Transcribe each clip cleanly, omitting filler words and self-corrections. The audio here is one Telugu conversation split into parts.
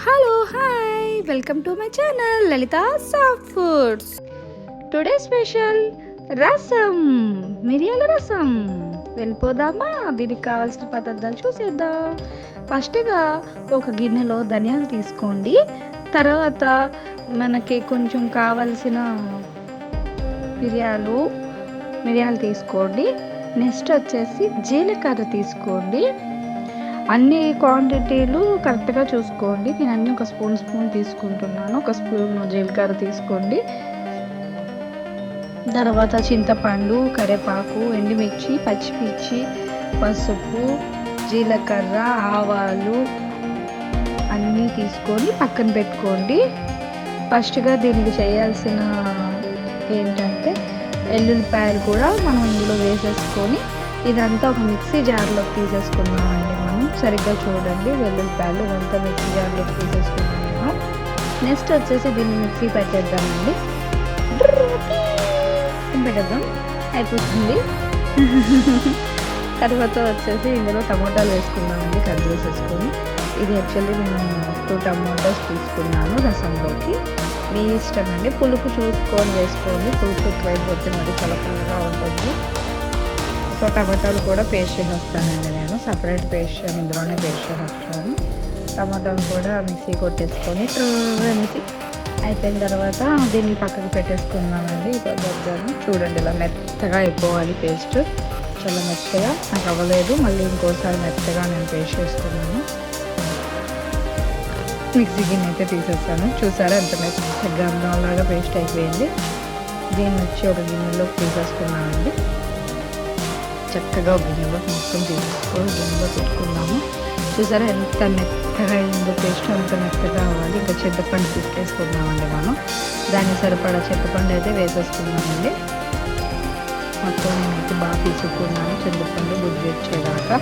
Hello hi welcome to my channel Lalitha soft foods. Today special రసం, మిరియాల రసం. వెళ్ళిపోదామా? దీనికి కావాల్సిన పదార్థాలు చూసేద్దాం. ఫస్ట్గా ఒక గిన్నెలో ధనియాలు తీసుకోండి. తర్వాత మనకి కొంచెం కావలసిన మిరియాలు తీసుకోండి. నెక్స్ట్ వచ్చేసి జీలకర్ర తీసుకోండి. అన్ని క్వాంటిటీలు కరెక్ట్గా చూసుకోండి. నేను అన్నీ ఒక స్పూన్ తీసుకుంటున్నాను. ఒక స్పూన్ జీలకర్ర తీసుకోండి. తర్వాత చింతపండు, కరివేపాకు, ఎండుమిర్చి, పచ్చిమిర్చి, పసుపు, జీలకర్ర, ఆవాలు అన్నీ తీసుకొని పక్కన పెట్టుకోండి. ఫస్ట్గా దీనికి చేయాల్సిన ఏంటంటే ఎల్లుల్లిపాయలు కూడా మనం ఇందులో వేసేసుకొని ఇదంతా ఒక మిక్సీ జార్లోకి తీసేసుకున్నామండి. మనం సరిగ్గా చూడండి, వెల్లుల్లిపాయలు ఇదంతా మిక్సీ జార్లోకి తీసేసుకున్నాము. నెక్స్ట్ వచ్చేసి దీన్ని మిక్సీ పెట్టేద్దామండి. పెట్టేద్దాం, అయిపోతుంది. తర్వాత వచ్చేసి ఇందులో టమోటాలు వేసుకున్నామండి, కట్ చేసేసుకొని. ఇది యాక్చువల్లీ నేను 2 టమాటోస్ తీసుకున్నాను రసంలోకి. మీ ఇష్టం అండి, పులుపు చూసుకొని వేసుకోండి. పులుపు ఎక్కువైపోతే మరి చాలా పుల్లగా ఉంటుంది. సో టమాటాలు కూడా పేస్ట్ చేసేస్తానండి, నేను సపరేట్ పేస్ట్ ఇందులోనే పేస్ట్ చేసేస్తాను. టమాటాలు కూడా మిక్సీ కొట్టేసుకొని మిక్సీ అయిపోయిన తర్వాత దీన్ని పక్కకు పెట్టేసుకున్నామండి. పదార్థాలు చూడండి, ఇలా మెత్తగా అయిపోవాలి పేస్ట్. చాలా మెత్తగా నాకు అవ్వలేదు, మళ్ళీ ఇంకోసారి మెత్తగా నేను పేస్ట్ చేసుకున్నాను. మిక్సీ గిన్నె అయితే తీసేస్తాను. చూసారా ఎంత మెత్తగా గంధంలాగా పేస్ట్ అయిపోయింది. దీన్ని వచ్చి ఒక గిన్నెలోకి తీసేసుకున్నామండి. చక్కగా ఒక గిన్నెలోకి మొత్తం తీసుకొని గిన్నెలో పెట్టుకున్నాము. చూసారా ఎంత మెత్తగా అయిందో పేస్ట్, అంత మెత్తగా అవ్వాలి. ఇంకా చింతపండు తీసుకేసుకున్నామండి మనం. దాన్ని సరిపడా చింతపండు అయితే వేసేసుకున్నామండి. మొత్తం నేనైతే బాగా తీసుకున్నాను చింతపండు గుజ్జు వచ్చేదాకా.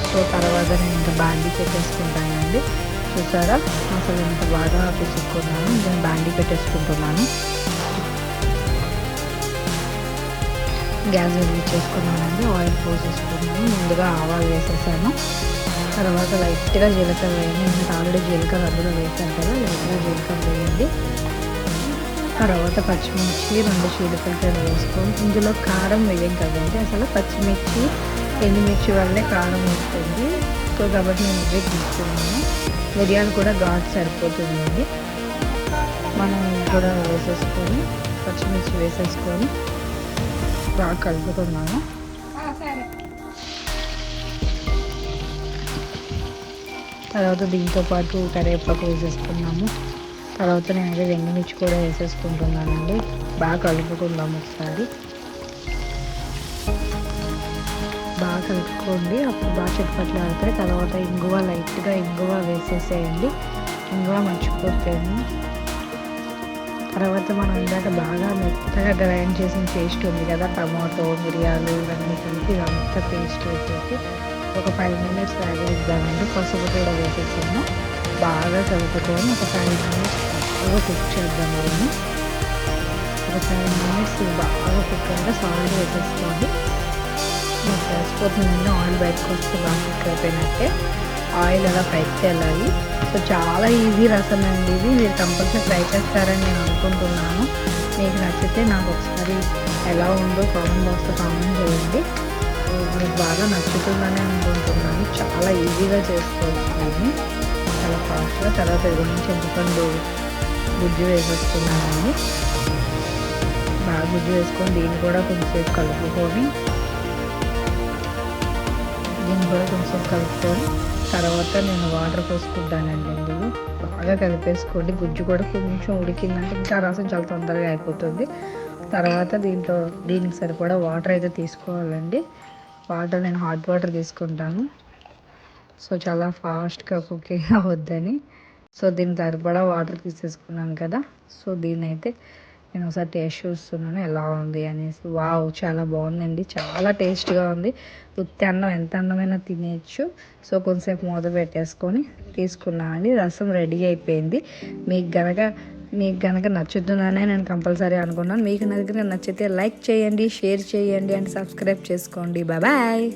సో తర్వాత నేను ఇంకా బాండీ పెట్టేసుకుంటానండి. చూసారా అసలు ఎంత బాగా తీసుకున్నాను. నేను బాండీ పెట్టేసుకుంటున్నాను. గ్యాస్ వెలిగించేసుకున్నానండి. ఆయిల్ పోసేసుకున్నాను. ముందుగా ఆవాలు వేసేసాను. తర్వాత లైట్గా జీలకర్ర వేయండి. నేను ఆల్రెడీ జీలకర్ర అందులో వేసాను కదా, లైట్గా జీలకర్ర వేయండి. తర్వాత పచ్చిమిర్చి 2 చీలికలు వేసుకొని, ఇందులో కారం వేయం కదండి, అసలు పచ్చిమిర్చి ఎండుమిర్చి వల్లే కారం వస్తుంది. సో కాబట్టి నేను ఇవే తీసుకున్నాను. మిరియాలు కూడా ఘాటు సరిపోతుందండి. మనం కూడా వేసేసుకొని పచ్చిమిర్చి వేసేసుకొని బాగా కలుపుకున్నాను. తర్వాత దీంతో పాటు కరివేపాకు వేసేసుకున్నాము. తర్వాత నేను ఎండుమిర్చి కూడా వేసేసుకుంటున్నానండి. బాగా కలుపుకుందాము ఒకసారి. బాగా కలుపుకోండి, అప్పుడు బాగా చిట్పట్లు ఆడతాయి. తర్వాత లైట్గా ఇంగువ వేసేసేయండి. ఇంగువ మర్చిపోతాను. తర్వాత మనం ఇందాక బాగా మెత్తగా గ్రైండ్ చేసిన పేస్ట్ ఉంది కదా, టమాటో, మిరియాలు ఇవన్నీ కలిపి ఇదంతా పేస్ట్ వేసేసి ఒక 5 మినిట్స్ వేగిద్దామండి. పసుపు కూడా వేసేసాను. బాగా కలుపుకొని ఒక 5 మినిట్స్ బాగా కుక్ చేద్దాం. దీన్ని ఒక 5 మినిట్స్ బాగా కుక్ అయ్యాక సాల్ట్ వేసేసుకోండి. మీకు వేసిపోతుందండి. ఆయిల్ బయటకు వస్తే బాగా కుక్ అయిపోయినట్టే. ఆయిల్ అలా పైకి వెళ్ళాలి. సో చాలా ఈజీ రసం అండి ఇది. మీరు కంపల్సరీ ట్రై చేస్తారని నేను అనుకుంటున్నాను. మీకు నచ్చితే నాకు ఒకసారి ఎలా ఉందో కామెంట్ బాక్స్లో కామెంట్ చేయండి. మీకు బాగా నచ్చుతుందని అనుకుంటున్నాను. చాలా ఈజీగా చేసుకోవచ్చు, చాలా ఫాస్ట్గా. తర్వాత దీన్ని చింతపండు గుజ్జు వేసేసుకున్నానండి. బాగా గుజ్జు వేసుకొని దీన్ని కూడా కొంచెంసేపు కలుపుకొని తర్వాత నేను వాటర్ పోసుకుంటానండి. ఇందులో బాగా కలిపేసుకోండి. గుజ్జు కూడా కొంచెం ఉడికిందంటే ఇంకా రసం చాలా తొందరగా అయిపోతుంది. తర్వాత దీనికి సరిపడా వాటర్ అయితే తీసుకోవాలండి. నేను హాట్ వాటర్ తీసుకుంటాను. సో చాలా ఫాస్ట్గా కుకింగ్ అవ్వద్దని. సో దీనికి సరిపడా వాటర్ తీసేసుకున్నాను కదా. సో దీన్ని అయితే నేను ఒకసారి టేస్ట్ చూస్తున్నాను ఎలా ఉంది అనేసి. వావ్, చాలా బాగుందండి, చాలా టేస్ట్గా ఉంది. ఉత్తి అన్నం ఎంత అన్నమైనా తినేయచ్చు. సో కొంచెంసేపు మూత పెట్టేసుకొని తీసుకున్నామండి. రసం రెడీ అయిపోయింది. మీకు గనక నచ్చుతుందనే నేను కంపల్సరీ అనుకున్నాను. మీకు నచ్చితే లైక్ చేయండి, షేర్ చేయండి అండ్ సబ్స్క్రైబ్ చేసుకోండి. బాయ్.